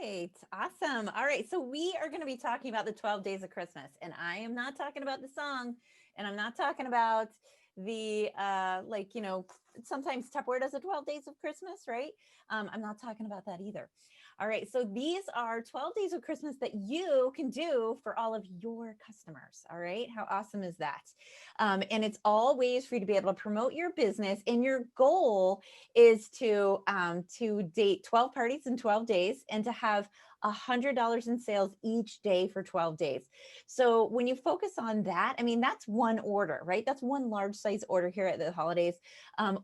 right. Awesome. All right. So we are going to be talking about the 12 days of Christmas. And I am not talking about the song, and I'm not talking about the sometimes Tupperware does a 12 days of Christmas, right? I'm not talking about that either. All right. So these are 12 days of Christmas that you can do for all of your customers. All right. How awesome is that? And it's all ways for you to be able to promote your business. And your goal is to date 12 parties in 12 days and to have $100 in sales each day for 12 days. So when you focus on that, I mean, that's one order, right? That's one large size order here at the holidays,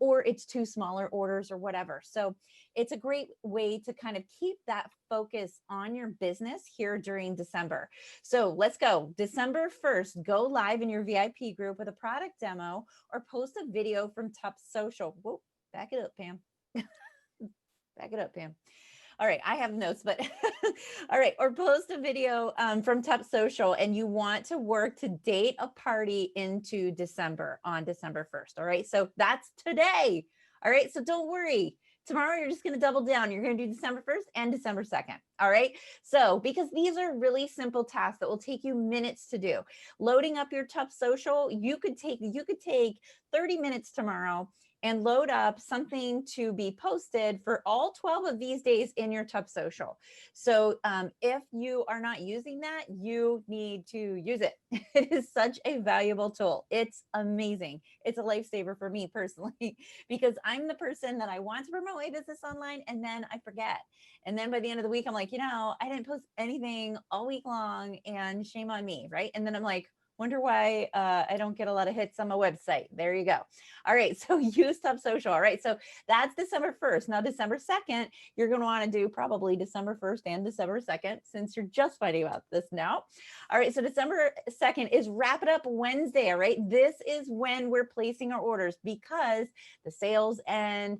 or it's two smaller orders or whatever. So it's a great way to kind of keep that focus on your business here during December. So let's go. December 1st, go live in your VIP group with a product demo or post a video from Tup Social. Whoa, back it up, Pam. Back it up, Pam. All right, I have notes, but all right, or post a video from Tup Social, and you want to work to date a party into December on December 1st. All right, so that's today. All right, so don't worry. Tomorrow, you're just going to double down. You're going to do December 1st and December 2nd. All right. So, because these are really simple tasks that will take you minutes to do. Loading up your Tup Social, you could take 30 minutes tomorrow and load up something to be posted for all 12 of these days in your Tup Social. So if you are not using that, you need to use it. It is such a valuable tool. It's amazing. It's a lifesaver for me personally, because I'm the person that I want to promote my business online and then I forget. And then by the end of the week, I'm like, I didn't post anything all week long and shame on me. Right. And then I'm like, wonder why I don't get a lot of hits on my website. There you go. All right. So use Tup Social. All right. So that's December 1st. Now, December 2nd, you're going to want to do probably December 1st and December 2nd, since you're just finding out this now. All right. So December 2nd is Wrap It Up Wednesday. All right. This is when we're placing our orders because the sales end,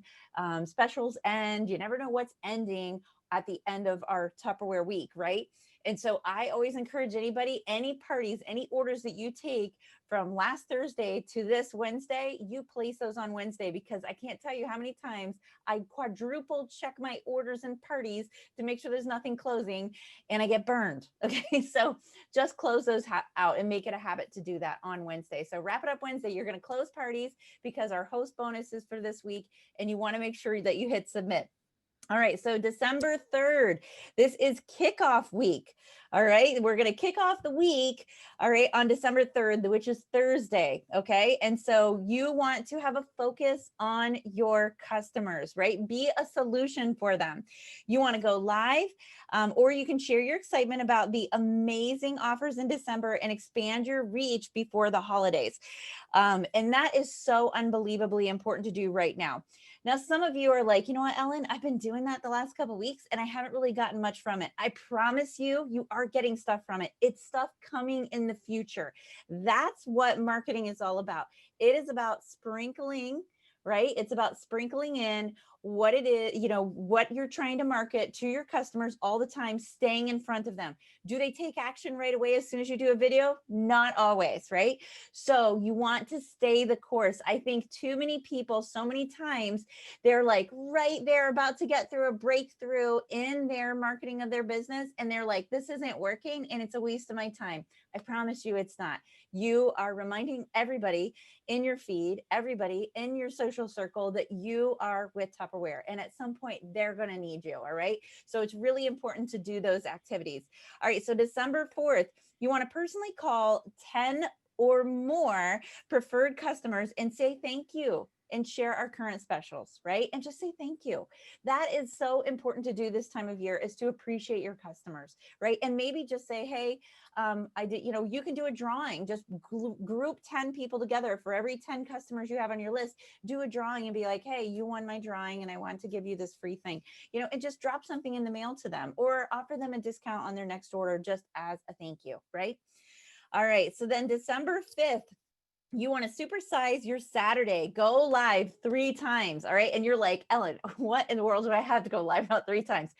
specials end. You never know what's ending at the end of our Tupperware week, right? And so I always encourage anybody, any parties, any orders that you take from last Thursday to this Wednesday, you place those on Wednesday, because I can't tell you how many times I quadruple check my orders and parties to make sure there's nothing closing and I get burned. Okay. So just close those out and make it a habit to do that on Wednesday. So Wrap It Up Wednesday, you're going to close parties because our host bonus is for this week and you want to make sure that you hit submit. All right, so December 3rd, this is kickoff week. All right, we're going to kick off the week, all right, on December 3rd, which is Thursday. Okay, and so you want to have a focus on your customers, right? Be a solution for them. You want to go live, or you can share your excitement about the amazing offers in December and expand your reach before the holidays. And that is so unbelievably important to do right now. Now, some of you are like, you know what, Ellen, I've been doing that the last couple of weeks and I haven't really gotten much from it. I promise you, you are getting stuff from it. It's stuff coming in the future. That's what marketing is all about. It is about sprinkling, right? It's about sprinkling in what it is, what you're trying to market to your customers all the time, staying in front of them. Do they take action right away as soon as you do a video? Not always, right? So you want to stay the course. I think too many people, so many times, they're like right there about to get through a breakthrough in their marketing of their business. And they're like, this isn't working and it's a waste of my time. I promise you it's not. You are reminding everybody in your feed, everybody in your social circle that you are with Tupperware. And at some point, they're going to need you. All right. So it's really important to do those activities. All right. So December 4th, you want to personally call 10 or more preferred customers and say thank you and share our current specials, right? And just say thank you. That is so important to do this time of year, is to appreciate your customers, right? And maybe just say, hey, I did, you can do a drawing, just group 10 people together. For every 10 customers you have on your list, do a drawing and be like, hey, you won my drawing and I want to give you this free thing, and just drop something in the mail to them or offer them a discount on their next order just as a thank you, right? All right. So then December 5th, you want to supersize your Saturday, go live 3 times. All right. And you're like, Ellen, what in the world do I have to go live out 3 times?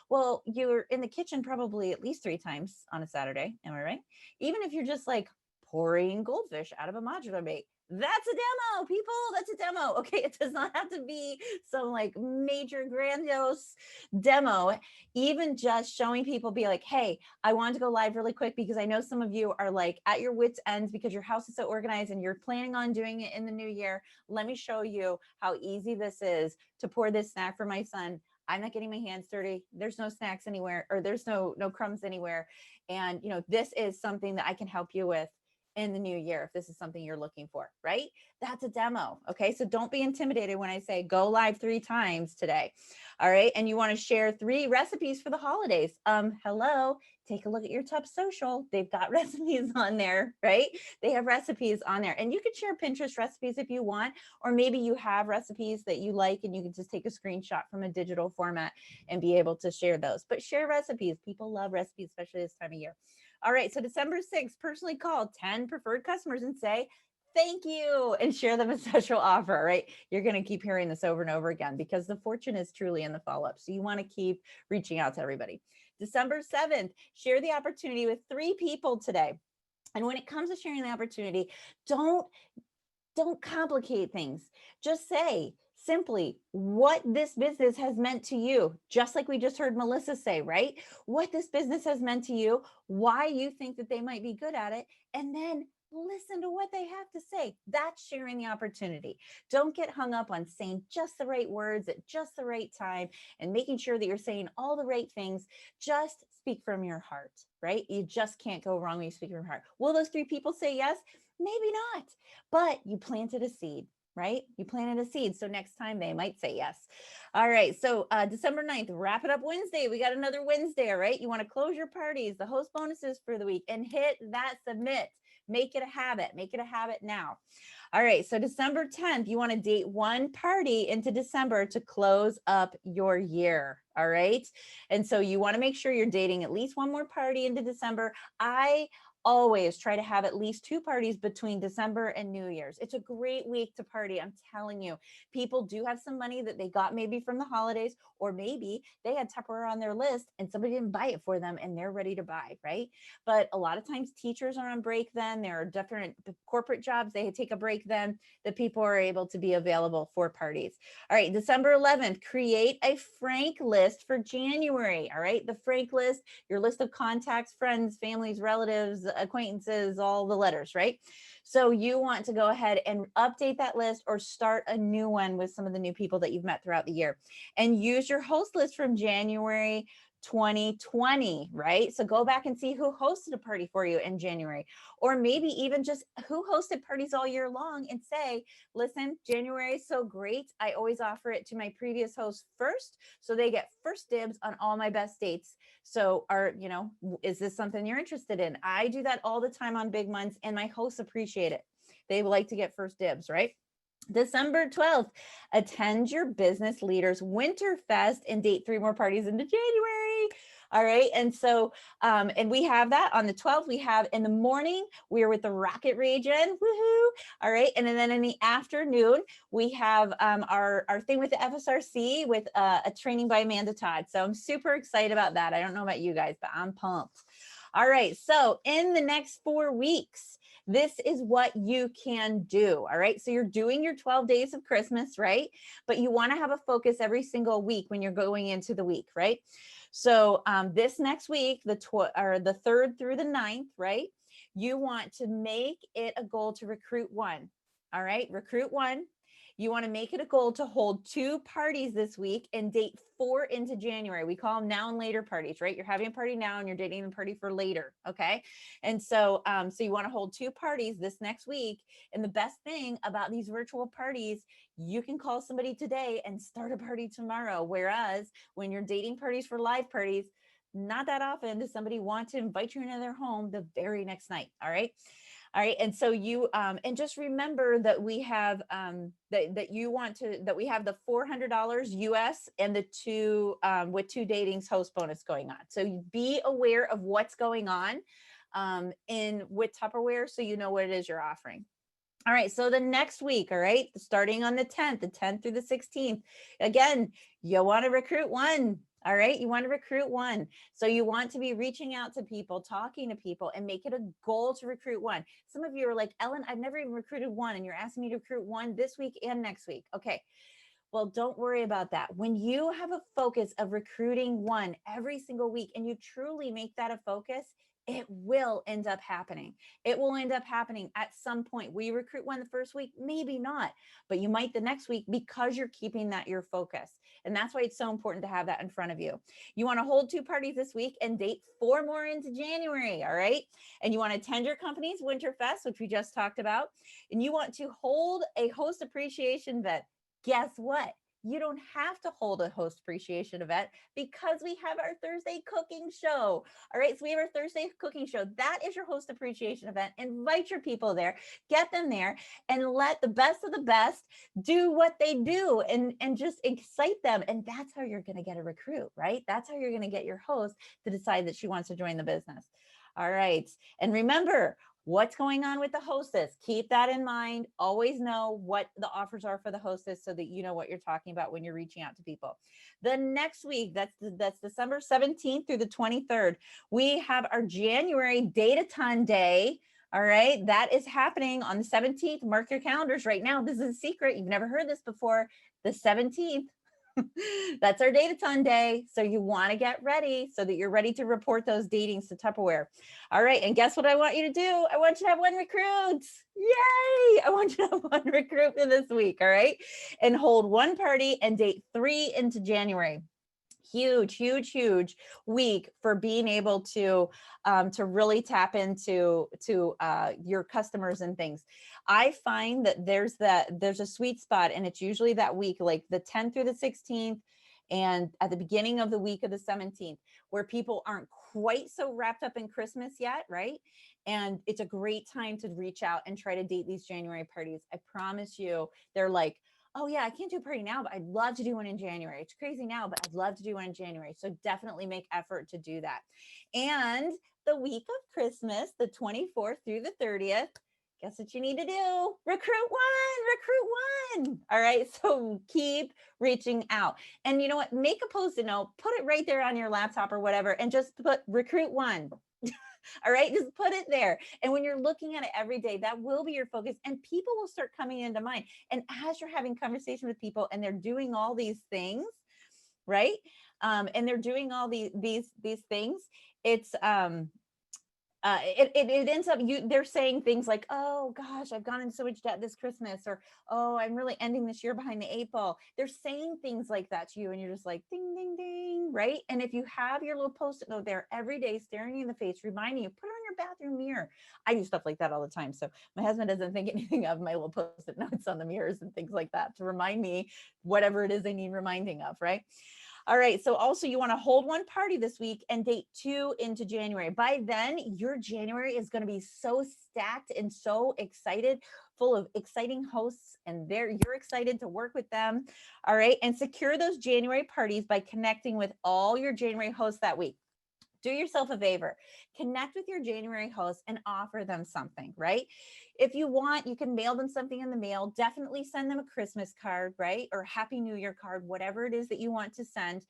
Well, you're in the kitchen probably at least 3 times on a Saturday. Am I right? Even if you're just like pouring goldfish out of a modular bake. That's a demo, people. That's a demo. Okay. It does not have to be some like major grandiose demo. Even just showing people, be like, hey, I wanted to go live really quick because I know some of you are like at your wits' ends because your house is so organized and you're planning on doing it in the new year. Let me show you how easy this is to pour this snack for my son. I'm not getting my hands dirty. There's no snacks anywhere, or there's no crumbs anywhere. And this is something that I can help you with in the new year if this is something you're looking for, right? That's a demo. Okay. So don't be intimidated when I say go live 3 times today. All right. And you want to share 3 recipes for the holidays. Hello, take a look at your Tup social. They've got recipes on there, right? They have recipes on there, and you could share Pinterest recipes if you want, or maybe you have recipes that you like and you can just take a screenshot from a digital format and be able to share those. But share recipes. People love recipes, especially this time of year. All right, so December 6th, personally call 10 preferred customers and say, thank you, and share them a special offer, right? You're going to keep hearing this over and over again because the fortune is truly in the follow-up. So you want to keep reaching out to everybody. December 7th, share the opportunity with 3 people today. And when it comes to sharing the opportunity, don't complicate things. Just say simply what this business has meant to you, just like we just heard Melissa say, right? What this business has meant to you, why you think that they might be good at it, and then listen to what they have to say. That's sharing the opportunity. Don't get hung up on saying just the right words at just the right time and making sure that you're saying all the right things. Just speak from your heart, right? You just can't go wrong when you speak from your heart. Will those 3 people say yes? Maybe not, but you planted a seed, right? You planted a seed. So next time they might say yes. All right. So December 9th, wrap it up Wednesday. We got another Wednesday, all right? You want to close your parties, the host bonuses for the week, and hit that submit. Make it a habit. Make it a habit now. All right. So December 10th, you want to date 1 party into December to close up your year. All right. And so you want to make sure you're dating at least 1 more party into December. I always try to have at least 2 parties between December and New Year's. It's a great week to party. I'm telling you, people do have some money that they got maybe from the holidays, or maybe they had Tupperware on their list and somebody didn't buy it for them and they're ready to buy, right? But a lot of times teachers are on break then. There are different corporate jobs. They take a break then. The people are able to be available for parties. All right, December 11th, create a Frank list for January. All right, the Frank list, your list of contacts, friends, families, relatives, acquaintances, all the letters, right? So you want to go ahead and update that list or start a new one with some of the new people that you've met throughout the year, and use your host list from January 2020, right? So go back and see who hosted a party for you in January, or maybe even just who hosted parties all year long and say, listen, January is so great. I always offer it to my previous host first, so they get first dibs on all my best dates. So is this something you're interested in? I do that all the time on big months, and my hosts appreciate it. They like to get first dibs, right? December 12th, attend your business leaders winter fest and date 3 more parties into January. All right. And so, and we have that on the 12th. We have in the morning, we are with the Rocket Region. Woohoo. All right. And then in the afternoon, we have our thing with the FSRC with a training by Amanda Todd. So I'm super excited about that. I don't know about you guys, but I'm pumped. All right. So in the next 4 weeks, this is what you can do. All right. So you're doing your 12 days of Christmas, right? But you want to have a focus every single week when you're going into the week, right? So this next week, the 3rd through the 9th, right? You want to make it a goal to recruit 1. All right. Recruit 1. You want to make it a goal to hold 2 parties this week and date 4 into January. We call them now and later parties, right? You're having a party now and you're dating a party for later. Okay. And so, so you want to hold 2 parties this next week. And the best thing about these virtual parties, you can call somebody today and start a party tomorrow. Whereas when you're dating parties for live parties, not that often does somebody want to invite you into their home the very next night. All right. All right. And so you, and just remember that we have, that we have the $400 US and the 2, with 2 datings host bonus going on. So be aware of what's going on, with Tupperware, so you know what it is you're offering. All right. So the next week, all right, starting on the 10th through the 16th, again, you want to recruit 1. All right. You want to recruit one. So you want to be reaching out to people, talking to people, and make it a goal to recruit one. Some of you are like, Ellen, I've never even recruited one. And you're asking me to recruit one this week and next week. Okay. Well, don't worry about that. When you have a focus of recruiting one every single week and you truly make that a focus, it will end up happening. It will end up happening at some point. Will you recruit one the first week? Maybe not, but you might the next week because you're keeping that your focus. And that's why it's so important to have that in front of you. You want to hold 2 parties this week and date 4 more into January. All right. And you want to attend your company's Winterfest, which we just talked about. And you want to hold a host appreciation event. Guess what? You don't have to hold a host appreciation event because we have our Thursday cooking show. All right. So we have our Thursday cooking show. That is your host appreciation event. Invite your people there, get them there, and let the best of the best do what they do and just excite them. And that's how you're going to get a recruit, right? That's how you're going to get your host to decide that she wants to join the business. All right. And remember, what's going on with the hostess? Keep that in mind. Always know what the offers are for the hostess so that you know what you're talking about when you're reaching out to people. The next week, that's December 17th through the 23rd, we have our January Date-a-Ton Day. All right, that is happening on the 17th. Mark your calendars right now. This is a secret. You've never heard this before. The 17th. That's our Date-a-Ton Day. So you want to get ready so that you're ready to report those datings to Tupperware. All right. And guess what I want you to do? I want you to have 1 recruit. Yay. I want you to have 1 recruit for this week. All right. And hold 1 party and date 3 into January. Huge week for being able to really tap into your customers and things. I find that there's a sweet spot, and it's usually that week, like the 10th through the 16th, and at the beginning of the week of the 17th, where people aren't quite so wrapped up in Christmas yet, right? And it's a great time to reach out and try to date these January parties. I promise you, they're like, oh yeah, I can't do a party now, but I'd love to do one in January. It's crazy now, but I'd love to do one in January. So definitely make effort to do that. And the week of Christmas, the 24th through the 30th, guess what you need to do? Recruit one. All right. So keep reaching out. And you know what? Make a post-it note, put it right there on your laptop or whatever, and just put recruit one. All right, just put it there. And when you're looking at it every day, that will be your focus, and people will start coming into mind. And as you're having conversation with people and they're doing all these things, right? And they're doing all these things, it's it ends up they're saying things like, oh gosh, I've gone into so much debt this Christmas, or oh, I'm really ending this year behind the 8 ball. They're saying things like that to you, and you're just like ding ding ding, right? And if you have your little post-it note there every day staring you in the face, reminding you, put it on your bathroom mirror. I do stuff like that all the time, so my husband doesn't think anything of my little post-it notes on the mirrors and things like that to remind me whatever it is they need reminding of, right? All right. So also you want to hold 1 party this week and date 2 into January. By then, your January is going to be so stacked and so excited, full of exciting hosts, and you're excited to work with them. All right. And secure those January parties by connecting with all your January hosts that week. Do yourself a favor, connect with your January hosts and offer them something, right? If you want, you can mail them something in the mail. Definitely send them a Christmas card, right? Or Happy New Year card, whatever it is that you want to send.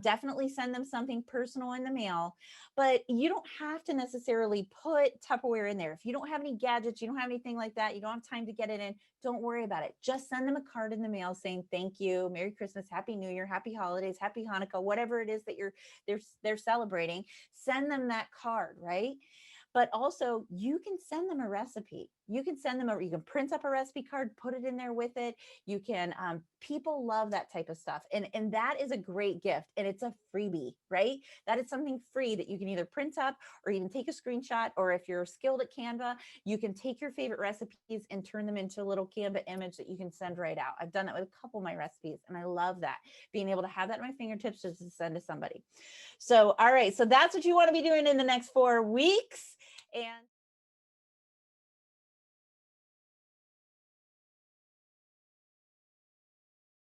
Definitely send them something personal in the mail, but you don't have to necessarily put Tupperware in there. If you don't have any gadgets, you don't have anything like that, you don't have time to get it in, don't worry about it. Just send them a card in the mail saying, thank you, Merry Christmas, Happy New Year, Happy Holidays, Happy Hanukkah, whatever it is that they're celebrating. Send them that card, right? But also you can send them a recipe. You can you can print up a recipe card, put it in there with it. You can, people love that type of stuff. And that is a great gift, and it's a freebie, right? That is something free that you can either print up or even take a screenshot, or if you're skilled at Canva, you can take your favorite recipes and turn them into a little Canva image that you can send right out. I've done that with a couple of my recipes, and I love that, being able to have that at my fingertips just to send to somebody. So, all right. So that's what you want to be doing in the next 4 weeks. And